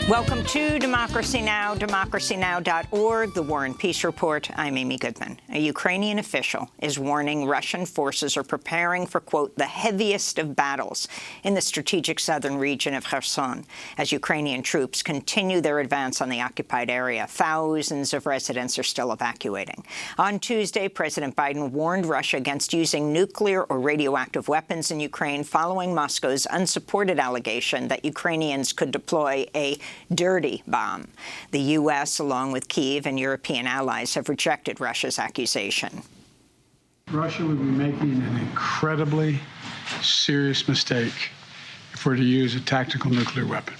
Welcome to Democracy Now!, democracynow.org, the War and Peace Report. I'm Amy Goodman. A Ukrainian official is warning Russian forces are preparing for, quote, the heaviest of battles in the strategic southern region of Kherson as Ukrainian troops continue their advance on the occupied area. Thousands of residents are still evacuating. On Tuesday, President Biden warned Russia against using nuclear or radioactive weapons in Ukraine following Moscow's unsupported allegation that Ukrainians could deploy a dirty bomb. The U.S., along with Kyiv and European allies, have rejected Russia's accusation. Russia would be making an incredibly serious mistake if we're to use a tactical nuclear weapon.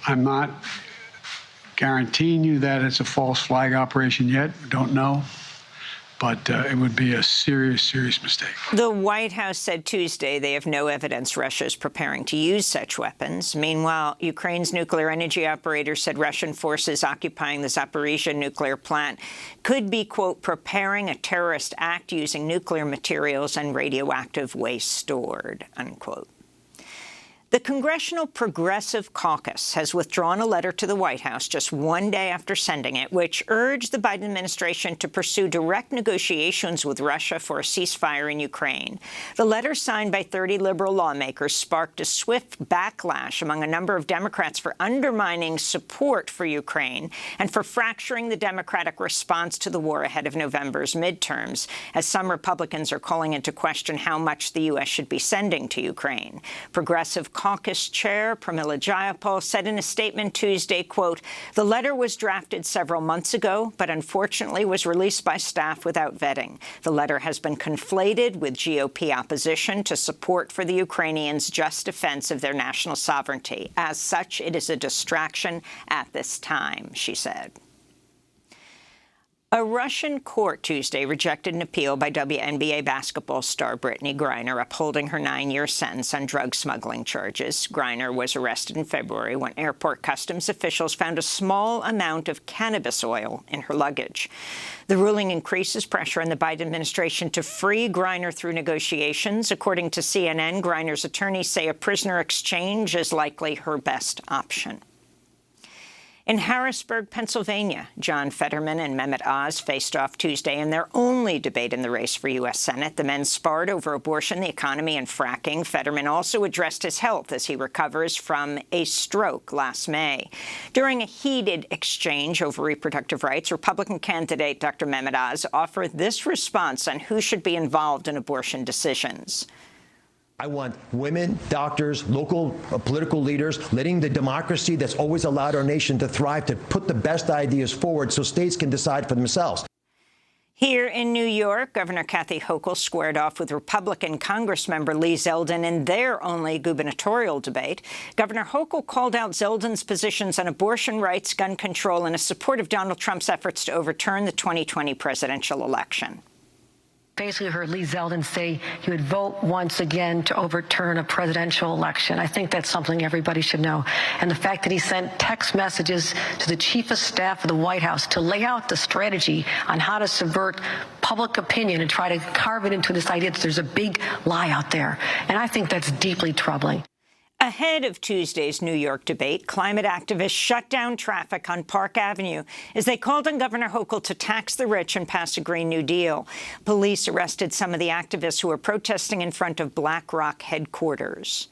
I'm not guaranteeing you that it's a false flag operation yet. We don't know. But it would be a serious, serious mistake. The White House said Tuesday they have no evidence Russia is preparing to use such weapons. Meanwhile, Ukraine's nuclear energy operator said Russian forces occupying the Zaporizhzhia nuclear plant could be, quote, preparing a terrorist act using nuclear materials and radioactive waste stored, unquote. The Congressional Progressive Caucus has withdrawn a letter to the White House just one day after sending it, which urged the Biden administration to pursue direct negotiations with Russia for a ceasefire in Ukraine. The letter, signed by 30 liberal lawmakers, sparked a swift backlash among a number of Democrats for undermining support for Ukraine and for fracturing the Democratic response to the war ahead of November's midterms, as some Republicans are calling into question how much the U.S. should be sending to Ukraine. Progressive Caucus Chair Pramila Jayapal said in a statement Tuesday, quote, the letter was drafted several months ago, but unfortunately was released by staff without vetting. The letter has been conflated with GOP opposition to support for the Ukrainians' just defense of their national sovereignty. As such, it is a distraction at this time, she said. A Russian court Tuesday rejected an appeal by WNBA basketball star Brittany Griner, upholding her 9-year sentence on drug smuggling charges. Griner was arrested in February when airport customs officials found a small amount of cannabis oil in her luggage. The ruling increases pressure on the Biden administration to free Griner through negotiations. According to CNN, Griner's attorneys say a prisoner exchange is likely her best option. In Harrisburg, Pennsylvania, John Fetterman and Mehmet Oz faced off Tuesday in their only debate in the race for U.S. Senate. The men sparred over abortion, the economy, and fracking. Fetterman also addressed his health as he recovers from a stroke last May. During a heated exchange over reproductive rights, Republican candidate Dr. Mehmet Oz offered this response on who should be involved in abortion decisions. I want women, doctors, local political leaders, letting the democracy that's always allowed our nation to thrive, to put the best ideas forward so states can decide for themselves. Here in New York, Governor Kathy Hochul squared off with Republican Congressmember Lee Zeldin in their only gubernatorial debate. Governor Hochul called out Zeldin's positions on abortion rights, gun control, and in support of Donald Trump's efforts to overturn the 2020 presidential election. Basically heard Lee Zeldin say he would vote once again to overturn a presidential election. I think that's something everybody should know. And the fact that he sent text messages to the chief of staff of the White House to lay out the strategy on how to subvert public opinion and try to carve it into this idea that there's a big lie out there. And I think that's deeply troubling. Ahead of Tuesday's New York debate, climate activists shut down traffic on Park Avenue as they called on Governor Hochul to tax the rich and pass a Green New Deal. Police arrested some of the activists who were protesting in front of BlackRock headquarters.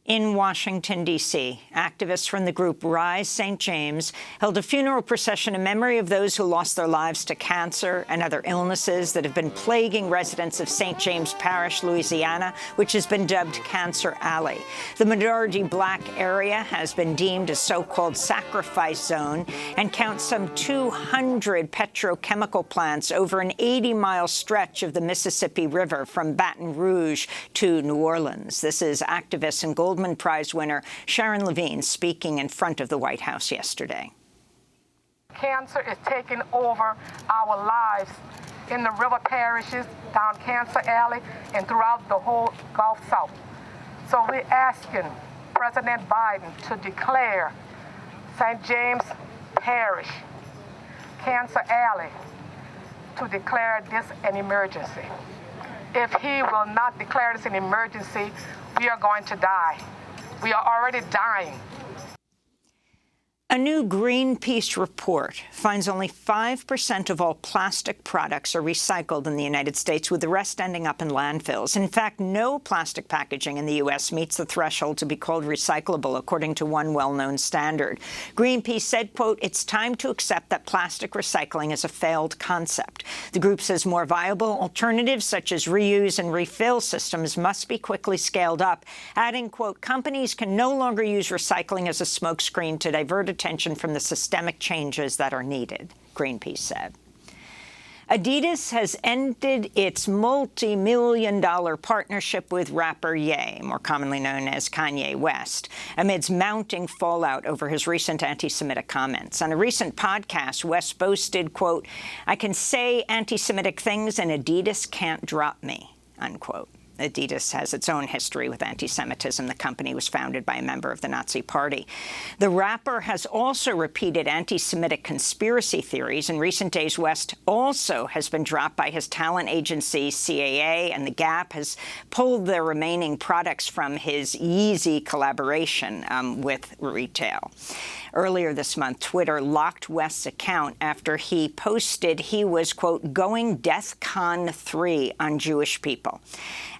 In Washington, D.C., activists from the group Rise St. James held a funeral procession in memory of those who lost their lives to cancer and other illnesses that have been plaguing residents of St. James Parish, Louisiana, which has been dubbed Cancer Alley. The majority black area has been deemed a so-called sacrifice zone and counts some 200 petrochemical plants over an 80-mile stretch of the Mississippi River from Baton Rouge to New Orleans. This is activist and Goldman Prize winner Sharon Levine speaking in front of the White House yesterday. Cancer is taking over our lives in the river parishes, down Cancer Alley, and throughout the whole Gulf South. So we're asking President Biden to declare St. James Parish, Cancer Alley, to declare this an emergency. If he will not declare this an emergency, we are going to die. We are already dying. A new Greenpeace report finds only 5% of all plastic products are recycled in the United States, with the rest ending up in landfills. In fact, no plastic packaging in the U.S. meets the threshold to be called recyclable, according to one well-known standard. Greenpeace said, quote, "It's time to accept that plastic recycling is a failed concept." The group says more viable alternatives, such as reuse and refill systems, must be quickly scaled up, adding, quote, "Companies can no longer use recycling as a smokescreen to divert attention from the systemic changes that are needed," Greenpeace said. Adidas has ended its multi-million-dollar partnership with rapper Ye, more commonly known as Kanye West, amidst mounting fallout over his recent anti-Semitic comments. On a recent podcast, West boasted, quote, "I can say anti-Semitic things and Adidas can't drop me," unquote. Adidas has its own history with anti-Semitism. The company was founded by a member of the Nazi Party. The rapper has also repeated anti-Semitic conspiracy theories. In recent days, West also has been dropped by his talent agency, CAA, and The Gap has pulled the remaining products from his Yeezy collaboration with retail. Earlier this month, Twitter locked West's account after he posted he was, quote, "going DEFCON 3 on Jewish people."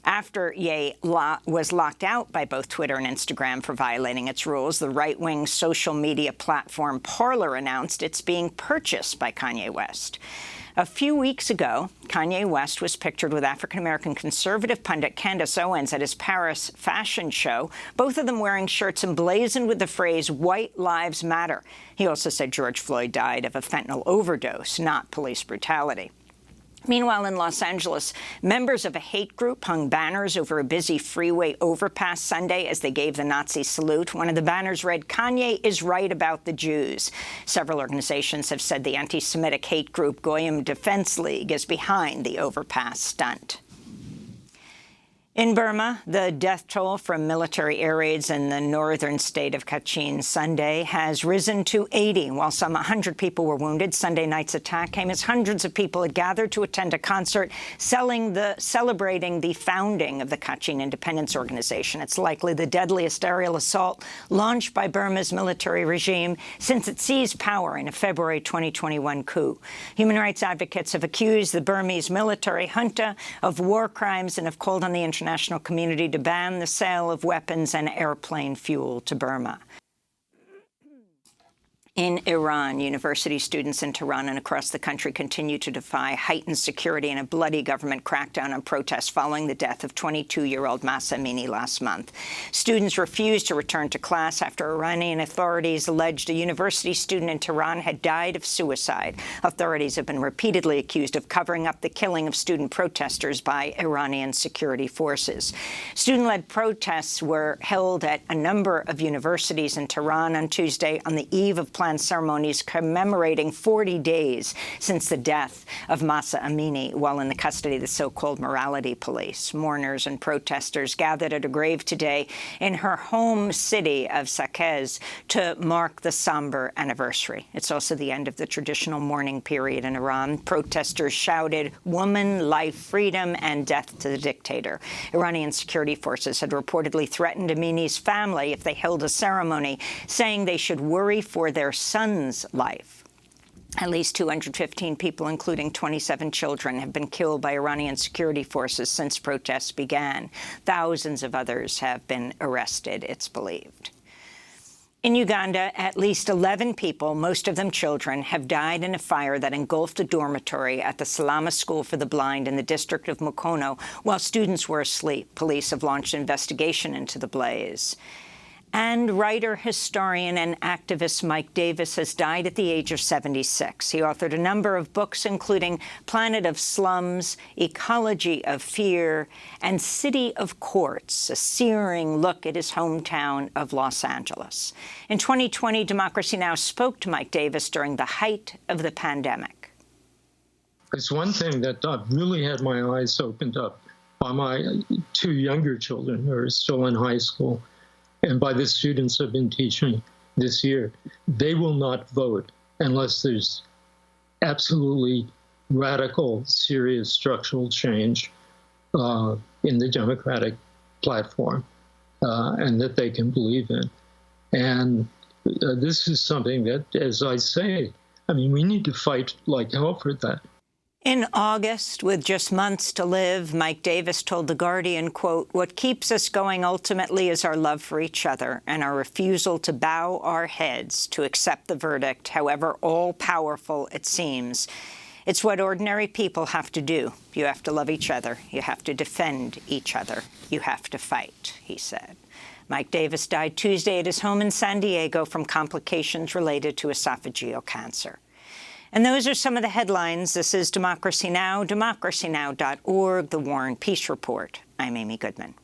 After Ye was locked out by both Twitter and Instagram for violating its rules, the right-wing social media platform Parler announced it's being purchased by Kanye West. A few weeks ago, Kanye West was pictured with African-American conservative pundit Candace Owens at his Paris fashion show, both of them wearing shirts emblazoned with the phrase, "White Lives Matter." He also said George Floyd died of a fentanyl overdose, not police brutality. Meanwhile, in Los Angeles, members of a hate group hung banners over a busy freeway overpass Sunday as they gave the Nazi salute. One of the banners read, "Kanye is right about the Jews." Several organizations have said the anti-Semitic hate group Goyim Defense League is behind the overpass stunt. In Burma, the death toll from military air raids in the northern state of Kachin Sunday has risen to 80, while some 100 people were wounded. Sunday night's attack came as hundreds of people had gathered to attend a concert celebrating the founding of the Kachin Independence Organization. It's likely the deadliest aerial assault launched by Burma's military regime since it seized power in a February 2021 coup. Human rights advocates have accused the Burmese military junta of war crimes and have called on the international community to ban the sale of weapons and airplane fuel to Burma. In Iran, university students in Tehran and across the country continue to defy heightened security and a bloody government crackdown on protests following the death of 22-year-old Mahsa Amini last month. Students refused to return to class after Iranian authorities alleged a university student in Tehran had died of suicide. Authorities have been repeatedly accused of covering up the killing of student protesters by Iranian security forces. Student-led protests were held at a number of universities in Tehran on Tuesday on the eve of planned ceremonies commemorating 40 days since the death of Mahsa Amini while in the custody of the so-called morality police. Mourners and protesters gathered at a grave today in her home city of Saqqez to mark the somber anniversary. It's also the end of the traditional mourning period in Iran. Protesters shouted, "Woman, life, freedom, and death to the dictator." Iranian security forces had reportedly threatened Amini's family if they held a ceremony, saying they should worry for their son's life. At least 215 people, including 27 children, have been killed by Iranian security forces since protests began. Thousands of others have been arrested, it's believed. In Uganda, at least 11 people, most of them children, have died in a fire that engulfed a dormitory at the Salama School for the Blind in the district of Mukono while students were asleep. Police have launched an investigation into the blaze. And writer, historian, and activist Mike Davis has died at the age of 76. He authored a number of books, including Planet of Slums, Ecology of Fear, and City of Courts, a searing look at his hometown of Los Angeles. In 2020, Democracy Now! Spoke to Mike Davis during the height of the pandemic. It's one thing that I've really had my eyes opened up by my two younger children who are still in high school, and by the students I've been teaching this year. They will not vote unless there's absolutely radical, serious structural change in the Democratic platform and that they can believe in. And this is something that, as I say, I mean, we need to fight like hell for that. In August, with just months to live, Mike Davis told The Guardian, quote, "What keeps us going ultimately is our love for each other and our refusal to bow our heads to accept the verdict, however all-powerful it seems. It's what ordinary people have to do. You have to love each other. You have to defend each other. You have to fight," he said. Mike Davis died Tuesday at his home in San Diego from complications related to esophageal cancer. And those are some of the headlines. This is Democracy Now!, democracynow.org, The War and Peace Report. I'm Amy Goodman.